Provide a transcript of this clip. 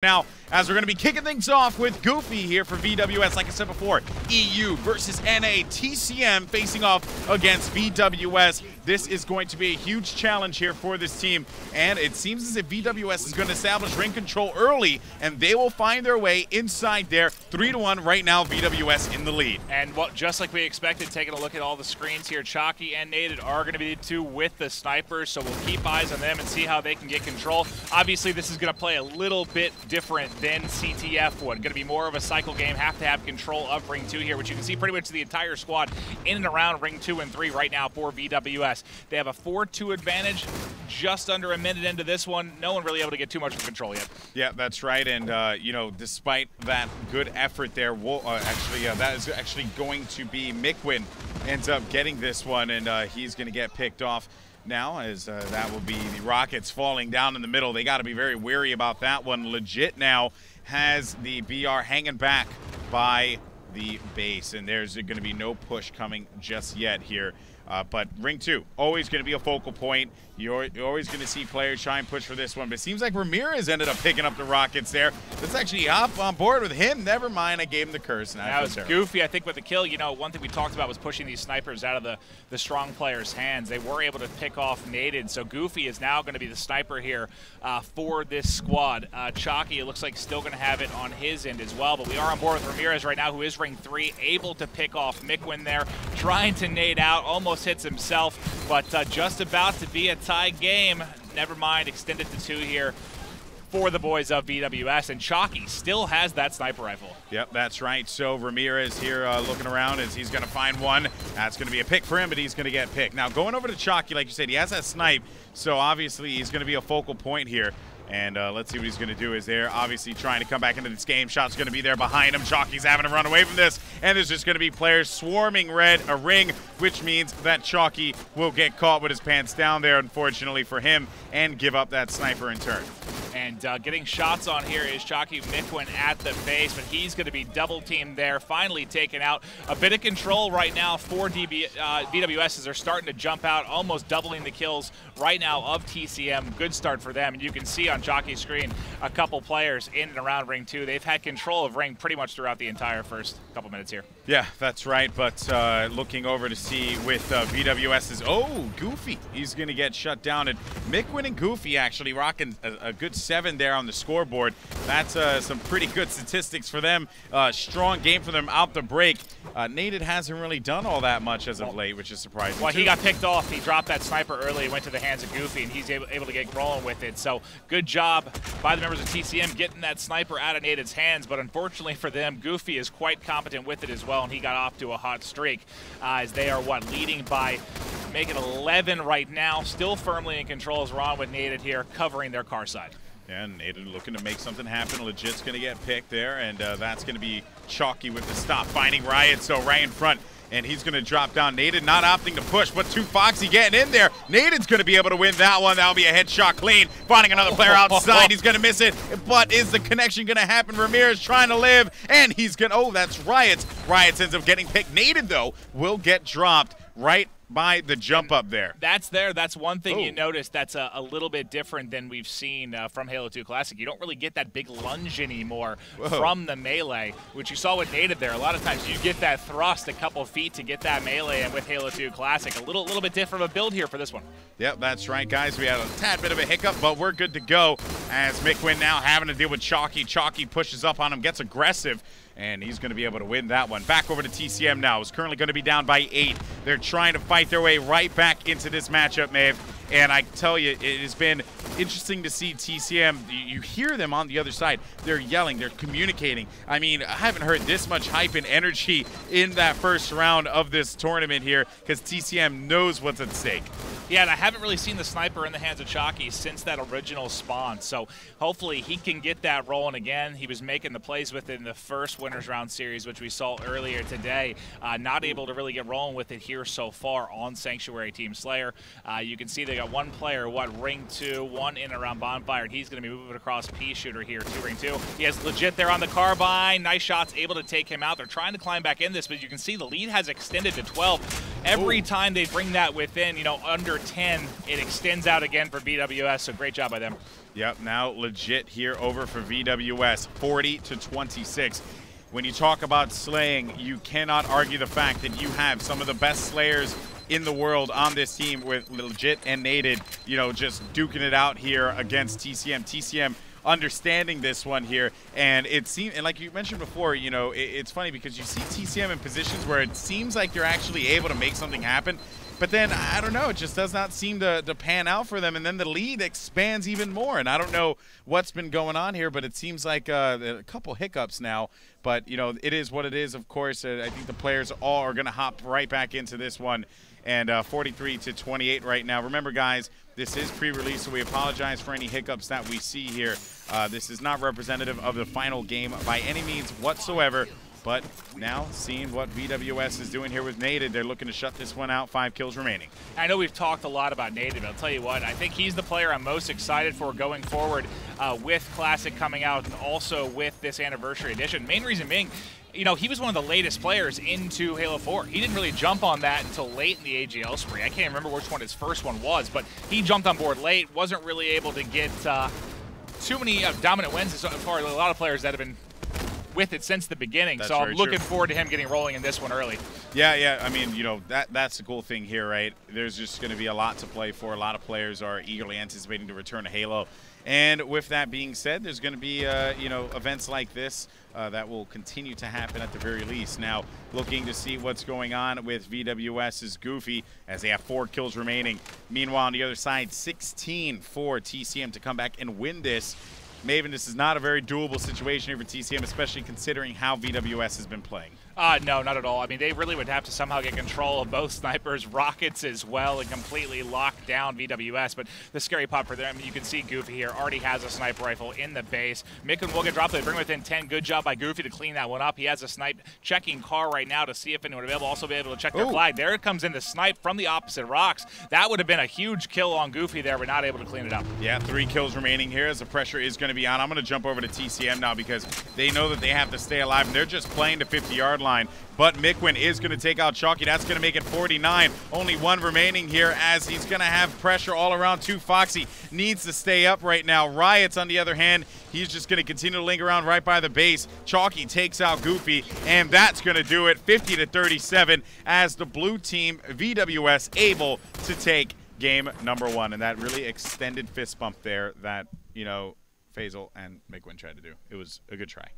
Now, as we're going to be kicking things off with Goofy here for VwS, like I said before, EU versus NA, TCM facing off against VwS. This is going to be a huge challenge here for this team, and it seems as if VwS is going to establish ring control early, and they will find their way inside there. 3-1 right now, VwS in the lead. And just like we expected, taking a look at all the screens here, Chalky and Nated are going to be the two with the snipers, so we'll keep eyes on them and see how they can get control. Obviously, this is going to play a little bit different than CTF would. Going to be more of a cycle game, have to have control of Ring 2 here, which you can see pretty much the entire squad in and around Ring 2 and 3 right now for VwS. They have a 4-2 advantage, just under a minute into this one. No one really able to get too much of control yet. Yeah, that's right, and you know, despite that good effort there, that is actually going to be Mikwin ends up getting this one, and he's going to get picked off now, as that will be the Rockets falling down in the middle. They got to be very wary about that one. Legit now has the BR hanging back by the base, and there's going to be no push coming just yet here. But Ring 2, always going to be a focal point. You're always going to see players try and push for this one. But it seems like Ramirez ended up picking up the Rockets there. Let's actually hop on board with him. Never mind, I gave him the curse. That was Goofy, I think, with the kill. You know, one thing we talked about was pushing these snipers out of the strong players' hands. They were able to pick off Nated. So Goofy is now going to be the sniper here for this squad. Chalky, it looks like, still going to have it on his end as well. But we are on board with Ramirez right now, who is Ring 3, able to pick off Mikwin there, trying to nade out, almost hits himself, but just about to be a tie game. Never mind, extended to 2 here for the boys of VwS, and Chalky still has that sniper rifle. Yep, that's right. So Ramirez here looking around as he's going to find one. That's going to be a pick for him, but he's going to get picked. Now, going over to Chalky, like you said, he has that snipe, so obviously he's going to be a focal point here. And let's see what he's going to do. Is there obviously trying to come back into this game. Shot's going to be there behind him. Chalky's having to run away from this. And there's just going to be players swarming red a ring, which means that Chalky will get caught with his pants down there, unfortunately for him, and give up that sniper in turn. And getting shots on here is Chalky Mikwin at the base, but he's going to be double teamed there, finally taken out. A bit of control right now for VwS as they're starting to jump out, almost doubling the kills right now of TCM. Good start for them, and you can see on Chalky's screen a couple players in and around Ring 2. They've had control of Ring pretty much throughout the entire first couple minutes here. Yeah, that's right, but looking over to see with VwS's, Goofy, he's going to get shut down. And Mikwin and Goofy actually rocking a good 7 there on the scoreboard. That's some pretty good statistics for them. Strong game for them out the break. Nated hasn't really done all that much as of late, which is surprising. Well, he got picked off. He dropped that sniper early, went to the hands of Goofy, and he's able to get rolling with it. So good job by the members of TCM getting that sniper out of Nated's hands, but unfortunately for them, Goofy is quite competent with it as well, and he got off to a hot streak as they are, leading by making 11 right now, still firmly in control as we're on with Nated here, covering their car side. And Nated looking to make something happen. Legit's going to get picked there, and that's going to be Chalky with the stop, finding Riot, so right in front. And he's going to drop down. Nated not opting to push, but too Foxy getting in there. Nated's going to be able to win that one. That'll be a headshot clean. Finding another player outside. He's going to miss it. But is the connection going to happen? Ramirez trying to live, and he's going to, that's Riot. Riot ends up getting picked. Nated, though, will get dropped right by the jump up there. That's one thing you notice that's a little bit different than we've seen from Halo 2 Classic. You don't really get that big lunge anymore from the melee, which you saw with Nated there. A lot of times you get that thrust a couple feet to get that melee, and with Halo 2 Classic, a little bit different of a build here for this one. Yep, that's right, guys. We had a tad bit of a hiccup, but we're good to go as Mikwin now having to deal with Chalky. Chalky pushes up on him, gets aggressive, and he's going to be able to win that one. Back over to TCM now. It's currently going to be down by 8. They're trying to fight their way right back into this matchup, Maeve. And I tell you, it has been interesting to see TCM. You hear them on the other side. They're yelling. They're communicating. I mean, I haven't heard this much hype and energy in that first round of this tournament here, because TCM knows what's at stake. Yeah, and I haven't really seen the sniper in the hands of Chalky since that original spawn, so hopefully he can get that rolling again. He was making the plays within the first Winners Round Series, which we saw earlier today. Not able to really get rolling with it here so far on Sanctuary Team Slayer. You can see they got one player, Ring 2, one in and around Bonfire, and he's going to be moving across P-Shooter here to Ring 2. He has Legit there on the carbine. Nice shots, able to take him out. They're trying to climb back in this, but you can see the lead has extended to 12. Every time they bring that within, under 10, it extends out again for VwS, so great job by them. Yep, now legit here over for VwS, 40-26. When you talk about slaying, you cannot argue the fact that you have some of the best slayers in the world on this team with legit and Nated, you know, just duking it out here against TCM. TCM understanding this one here, and it seems, and like you mentioned before, you know, it's funny because you see TCM in positions where it seems like they're actually able to make something happen, but then I don't know, it just does not seem to pan out for them, and then the lead expands even more, and I don't know what's been going on here, but it seems like a couple hiccups now, but you know, it is what it is. Of course, I think the players all are going to hop right back into this one, and 43-28 right now. Remember, guys, this is pre-release, so we apologize for any hiccups that we see here. This is not representative of the final game by any means whatsoever. But now, seeing what VwS is doing here with Nated, they're looking to shut this one out. 5 kills remaining. I know we've talked a lot about Nated, but I'll tell you what, I think he's the player I'm most excited for going forward with Classic coming out and also with this Anniversary Edition. Main reason being, you know, he was one of the latest players into Halo 4. He didn't really jump on that until late in the AGL spree. I can't remember which one his first one was, but he jumped on board late, wasn't really able to get too many dominant wins as far as a lot of players that have been with it since the beginning. So I'm looking forward to him getting rolling in this one early. Yeah. I mean, you know, that's the cool thing here, right? There's just going to be a lot to play for. A lot of players are eagerly anticipating to return to Halo. And with that being said, there's going to be, you know, events like this that will continue to happen at the very least. Now, looking to see what's going on with VwS's Goofy as they have 4 kills remaining. Meanwhile, on the other side, 16 for TCM to come back and win this. Maven, this is not a very doable situation here for TCM, especially considering how VwS has been playing. No, not at all. I mean, they really would have to somehow get control of both snipers, rockets as well, and completely lock down VwS. But the scary part for them, you can see Goofy here already has a sniper rifle in the base. Mick will get dropped. They bring within 10. Good job by Goofy to clean that one up. He has a snipe checking car right now to see if anyone will also be able to check their flag. There it comes in the snipe from the opposite rocks. That would have been a huge kill on Goofy there, but not able to clean it up. Yeah, 3 kills remaining here as the pressure is going to be on. I'm going to jump over to TCM now because they know that they have to stay alive, and they're just playing the 50-yard line. But Mikwin is going to take out Chalky. That's going to make it 49. Only 1 remaining here as he's going to have pressure all around. 2 Foxy needs to stay up right now. Riots, on the other hand, he's just going to continue to linger around right by the base. Chalky takes out Goofy, and that's going to do it. 50-37 as the blue team, VwS, able to take game number 1. And that really extended fist bump there that, you know, Faisal and Mikwin tried to do. It was a good try.